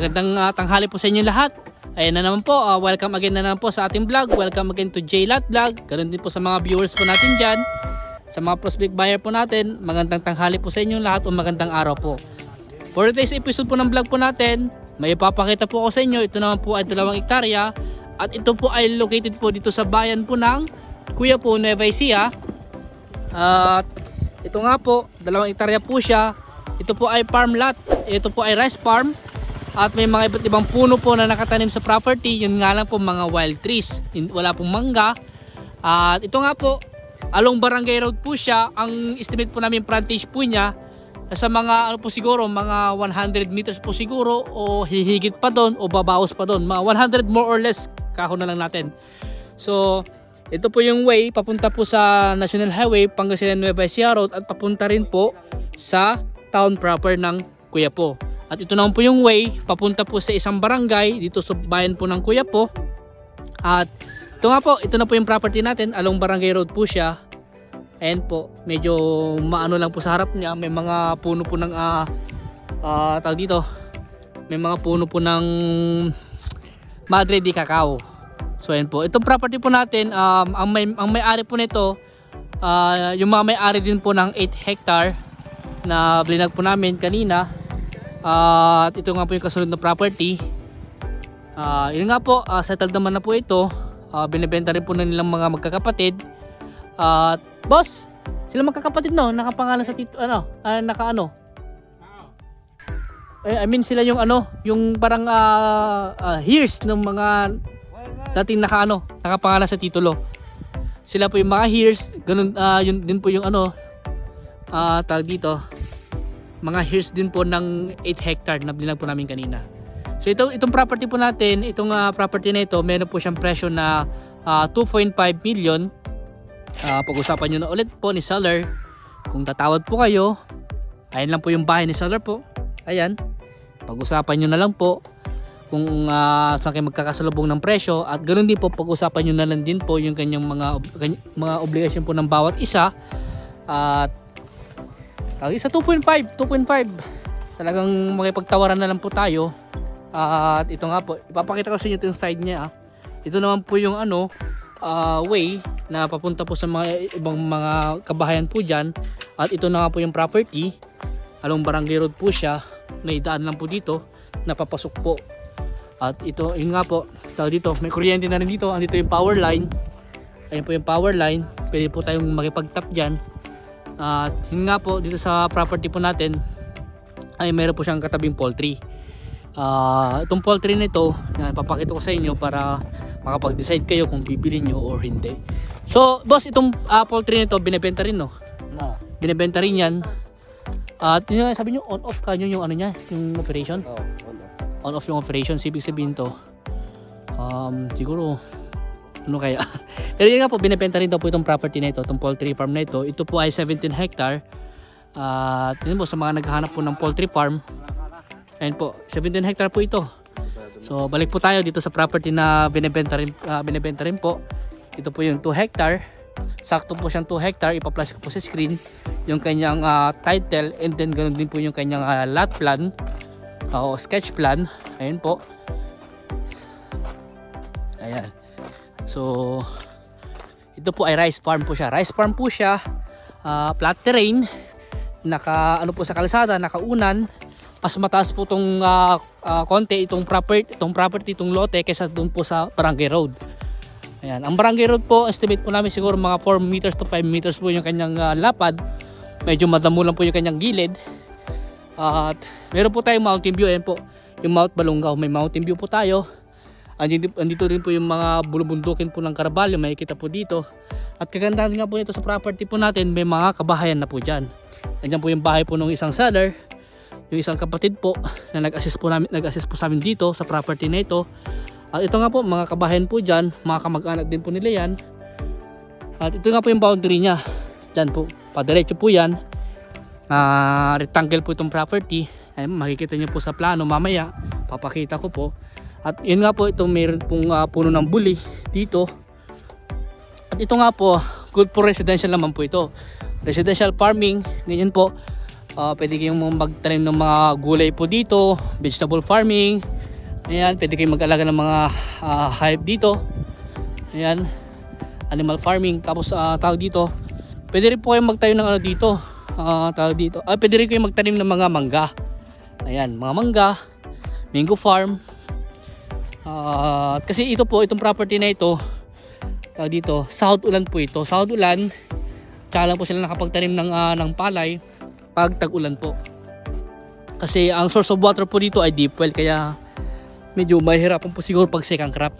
magandang tanghali po sa inyo lahat. Ayan na naman po, welcome again na naman po sa ating vlog. Welcome again to JLat Vlog. Ganoon din po sa mga viewers po natin dyan. Sa mga prospect buyer po natin, magandang tanghali po sa inyo lahat o magandang araw po. For today's episode po ng vlog po natin, may ipapakita po ako sa inyo. Ito naman po ay 2 hektarya. At ito po ay located po dito sa bayan po ng Kuya po, Nueva Ecija. At ito nga po, 2 hektarya po siya. Ito po ay farm lot. Ito po ay rice farm. At may mga iba't ibang puno po na nakatanim sa property. Yun nga lang po mga wild trees. Wala pong mangga. At ito nga po, along Barangay Road po siya. Ang estimate po namin frontage po niya sa mga ano po siguro, mga 100 meters po siguro o hihigit pa doon o babawas pa doon. Mga 100 more or less kahon na lang natin. So ito po yung way papunta po sa National Highway Pangasinan Nueva Ecija Road at papunta rin po sa town proper ng Kuyapo. At ito naman po yung way papunta po sa isang barangay dito sa bayan po ng Kuyapo. At ito nga po, ito na po yung property natin, along Barangay Road po siya. Ayan po, medyo maano lang po sa harap niya, may mga puno po ng tawag dito, may mga puno po ng Madre de Cacao. So ayan po, itong property po natin, ang may-ari po nito, yung mga may-ari din po ng 8 hectare na blinag po namin kanina. At ito nga po yung kasunod na property. Yun nga po, settled naman na po ito. Binibenta rin po na nilang mga magkakapatid. At boss, sila magkakapatid no, nakapangalan sa I mean sila yung yung parang heirs ng mga dating nakapangalan sa titulo. Sila po yung mga heirs, ganun yun din po yung tawag dito, mga heirs din po ng 8 hectare na blinag po namin kanina. So itong property po natin, itong property na ito, meron po siyang presyo na 2.5 million. Pag-usapan nyo na ulit po ni seller kung tatawad po kayo. Ayan lang po yung bahay ni seller po. Ayan, pag-usapan nyo na lang po kung saan kayo magkakasalubong ng presyo. At ganoon din po, pag-usapan nyo na lang din po yung kanyang mga obligasyon po ng bawat isa. At isa 2.5 talagang makipagtawaran na lang po tayo. At ito nga po, ipapakita ko sa inyo yung side niya. Ito naman po yung way na papunta po sa mga ibang mga kabahayan po dyan. At ito na nga po yung property, along Barangay Road po siya, naidaan lang po dito, napapasok po. At ito, yun nga po, dito may kuryente na rin dito. Andito yung power line. Ayun po yung power line, pwede po tayong makipag-tap dyan. At yun nga po, dito sa property po natin ay meron po siyang katabing poultry. Itong poultry nito, papakita ko sa inyo para makapag-decide kayo kung bibili nyo or hindi. So boss, itong poultry nito binebenta rin no? Binebenta rin yan. At yun, sabi nyo on off kanyo yung niya, yung operation? On off yung operation, ibig sabihin to siguro kaya. Pero yun nga po, binebenta rin daw po itong property na ito, itong poultry farm na ito. Ito po ay 17 hectare. Yun po, sa mga naghahanap po ng poultry farm, ayun po, 17 hectare po ito. So balik po tayo dito sa property na binebenta rin po. Ito po yung 2 hectare. Sakto po siyang 2 hectare. Ipa-flash ko po sa screen yung kanyang title, and then ganoon din po yung kanyang lot plan o sketch plan. Ayun po. Ayan. So ito po ay rice farm po siya. Rice farm po siya. Flat terrain. Po sa kalsada, nakaunan. Mas mataas po itong konti itong property, itong lote kaysa doon po sa Barangay Road. Ayan, ang Barangay Road po, estimate po namin siguro mga 4 meters to 5 meters po yung kanyang lapad. Medyo madamo lang po yung kanyang gilid. At meron po tayong mountain view. Ayan po, yung Mount Balungaw, may mountain view po tayo. Andito rin po yung mga bulubundukin po ng Carvalho, makikita po dito. At kagandahan nga po nito sa property po natin, may mga kabahayan na po dyan. Andyan po yung bahay po ng isang seller, yung isang kapatid po na nag-assist po sa amin dito sa property na ito. At ito nga po, mga kabahayan po dyan, mga kamag-anak din po nila yan. At ito nga po yung boundary niya. Dyan po, padiretso po yan. Rectangle po itong property. Ayun, makikita nyo po sa plano mamaya, papakita ko po. At yun nga po, ito mayroon pong puno ng buli dito. At ito nga po, good for residential naman po ito. Residential farming, ganyan po. Pwede kayong magtanim ng mga gulay po dito, vegetable farming, Ayan, pwede kayong mag-alaga ng mga hayop dito. Ayan, animal farming. Tapos tawag dito, pwede rin po kayong magtayo ng ano dito, tawag dito, pwede rin kayong magtanim ng mga mangga. Ayan, mga mangga, mango farm. Kasi ito po, itong property na ito, tawag dito, sahod ulan po ito. Sahod ulan, tsaka lang po sila nakapagtanim ng palay pag tag-ulan po. Kasi ang source of water po dito ay deep well, kaya medyo mahirapan po siguro pag second crop.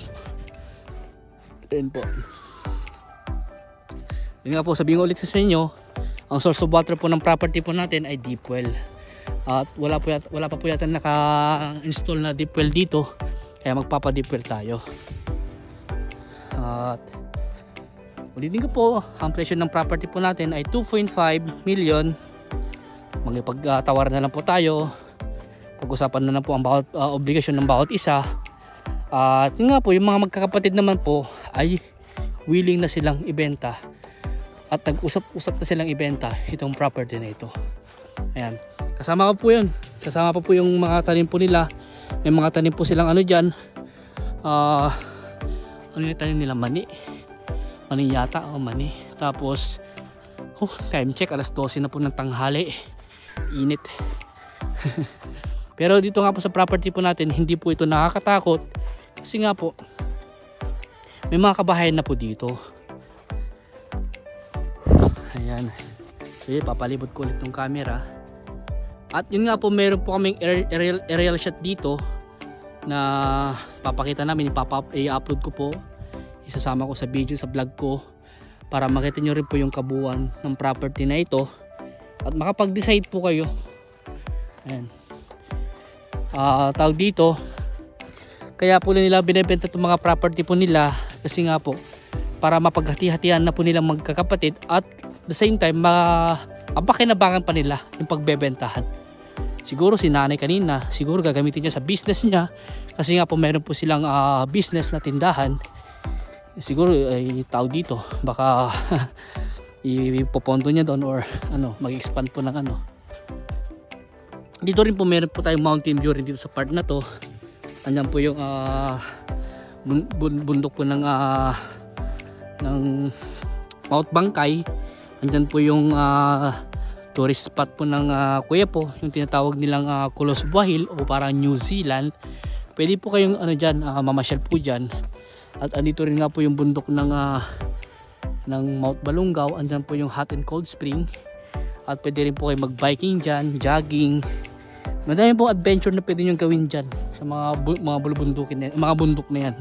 Ayan po. Yun nga po, sabihin ko ulit sa inyo, ang source of water po ng property po natin ay deep well. At wala pa po yata naka-install na deep well dito, kaya magpapa-deep well tayo. At ulitin ko po, ang presyo ng property po natin ay 2.5 million. Magpagtawaran na lang po tayo. Pag-usapan na lang po ang bawat obligasyon ng bawat isa. At yun nga po, yung mga magkakapatid naman po ay willing na silang ibenta. At nag-usap-usap na silang ibenta itong property na ito. Ayan. Kasama ko po yun. Kasama pa po yung mga tanim po nila. May mga tanim po silang ano dyan. Ano yung tanim nila? Mani. Mani yata. Mani. Tapos, time check. Alas 12 na po ng tanghali. Init. Pero dito nga po sa property po natin, hindi po ito nakakatakot. Kasi nga po, may mga kabahayan na po dito. Ayan. So, papalibot ko ulit ng camera. At yun nga po, meron po kaming aerial shot dito na papakita namin, i-upload ko po, isasama ko sa video, sa vlog ko, para makita nyo rin po yung kabuuan ng property na ito at makapag-decide po kayo. Ayan. Tawag dito, kaya po nila binibenta itong mga property po nila, kasi nga po para mapaghati-hatian na po nilang magkakapatid at the same time mapakinabangan pa nila yung pagbebentahan. Siguro si nanay kanina, siguro gagamitin niya sa business niya, kasi nga po meron po silang business na tindahan. Siguro tawag dito, baka ipopondo niya doon or ano, mag-expand po ng ano. Dito rin po meron po tayong mountain view rin dito sa part na to. Andyan po yung bundok po ng Mount Bangkay. Andyan po yung tourist spot po ng Kuya po, yung tinatawag nilang Kulos Buahil o parang New Zealand. Pwede po kayong ano dyan, mamasyal po dyan. At andito rin nga po yung bundok ng Mount Balungaw. Andyan po yung hot and cold spring. At pwede rin po kayo mag-biking dyan, jogging. Madami po adventure na pwede nyo gawin dyan sa mga bulubundukin na, mga bundok na yan.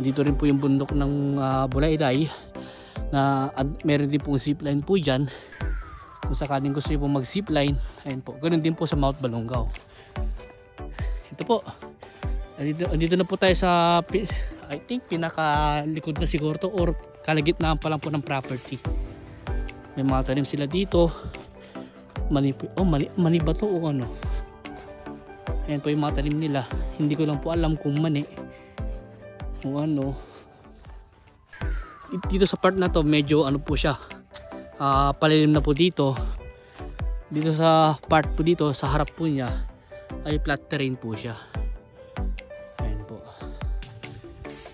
Andito rin po yung bundok ng Bulayray na meron din pong zipline po dyan. Kung sakaling gusto nyo po mag zipline, ayun po, ganoon din po sa Mount Balungaw. Ito po, andito na po tayo sa, I think pinakalikod na siguro to, or kalagitnaan pa lang po ng property. May mga tanim sila dito. Mani ba to o ano? Ayan po yung mga tanim nila. Hindi ko lang po alam kung mani o ano. Dito sa part na to, medyo ano po siya, palalim na po dito. Dito sa part po dito, sa harap po niya ay flat terrain po siya. Ayan po.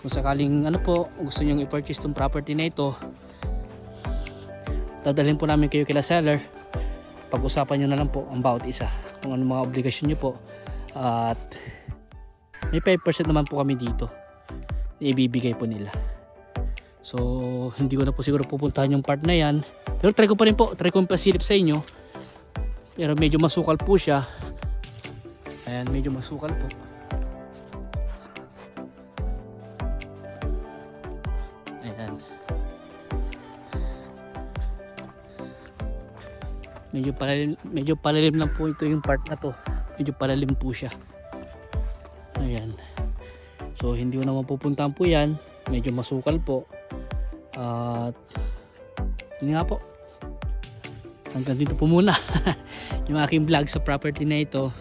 Kung sakaling ano po, gusto nyo i-purchase tong property na ito, dadalhin po namin kayo kila seller. Pag-usapan nyo na lang po ang bawat isa, kung ano mga obligasyon nyo po. At may 5% naman po kami dito na ibibigay po nila. So hindi ko na po siguro pupuntahan yung part na yan, pero try ko pa rin po, try ko pasilip sa inyo. Pero medyo masukal po siya. Ayan, medyo masukal po. Ayan. Medyo palalim lang po ito yung part na to. Medyo palalim po siya. Ayan. So hindi ko naman pupuntahan po yan. Medyo masukal po. At yun nga po. Hanggang dito po muna yung aking vlog sa property na ito.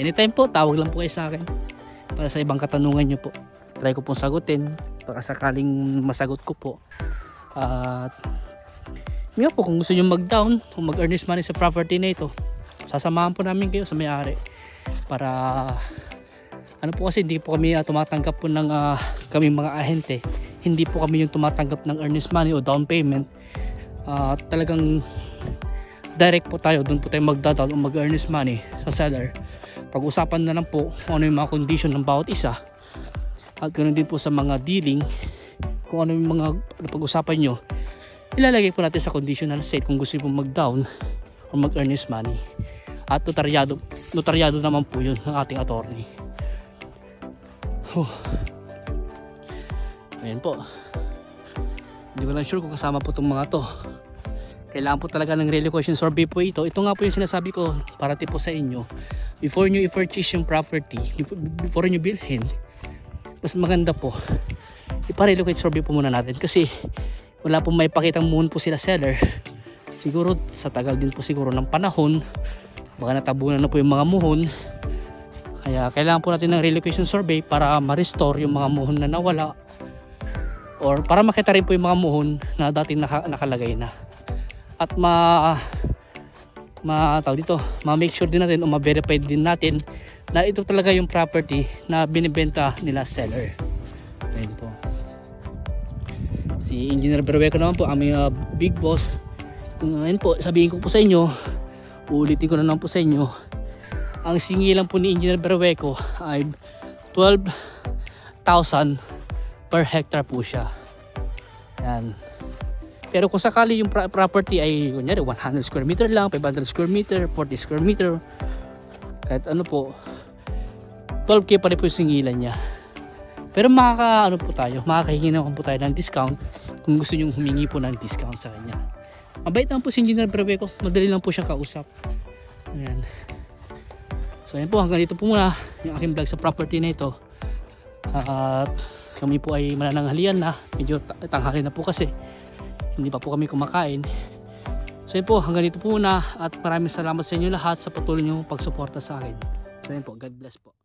Anytime po, tawag lang po kayo sa akin para sa ibang katanungan nyo po. Try ko pong sagutin baka sakaling masagot ko po. At nga po, kung gusto nyo mag-down o mag-earnest money sa property na ito, sasamahan po namin kayo sa may-ari. para ano po, kasi hindi po kami tumatanggap po ng kami mga ahente, hindi po kami yung tumatanggap ng earnest money o down payment. Talagang direct po tayo, doon po tayo magdadal o mag-earnest money sa seller. Pag-usapan na lang po kung ano yung mga condition ng bawat isa, at ganoon din po sa mga dealing, kung ano yung mga pag-usapan nyo, ilalagay po natin sa conditional sale kung gusto nyo po mag-down o mag-earnest money. At notaryado naman po yun ng ating attorney. Ayan po, hindi ko lang sure kung kasama po itong mga to. Kailangan po talaga ng relocation survey po ito. Ito nga po yung sinasabi ko parati po sa inyo, before nyo i-purchase yung property, before nyo bilhin, mas maganda po ipa-relocate survey po muna natin, kasi wala pong may pakitang muhon po sila seller. Siguro sa tagal din po siguro ng panahon, baka natabunan na po yung mga muhon. Kaya kailangan po natin ng relocation survey para ma-restore yung mga muhon na nawala, or para makita rin po yung mga muhon na dating nakalagay na. At ma-make sure din natin o ma-verify din natin na ito talaga yung property na binibenta nila seller. Ayan po. Si Engineer Berweco naman po, aming big boss. Ngayon po, sabihin ko po sa inyo, uulitin ko na naman po sa inyo, ang singilan po ni Engineer Berweco ay 12,000 per hectare po siya. Yan. Pero kung sakali yung property ay kunyari 100 square meter lang, 500 square meter, 40 square meter, kahit ano po, 12K pa rin po yung singilan niya. Pero makakahingi naman po tayo ng discount kung gusto nyo humingi po ng discount sa kanya. Mabait naman po si Engineer Berweco, madali lang po siyang kausap. Ayan. So ayan po, hanggang dito po muna yung aking vlog sa property na ito. At kami po ay manananghalian na, medyo tanghali na po kasi hindi pa po kami kumakain. So yun po, hanggang dito po muna, at maraming salamat sa inyo lahat sa patuloy nyo pagsuporta sa akin. So yun po, God bless po.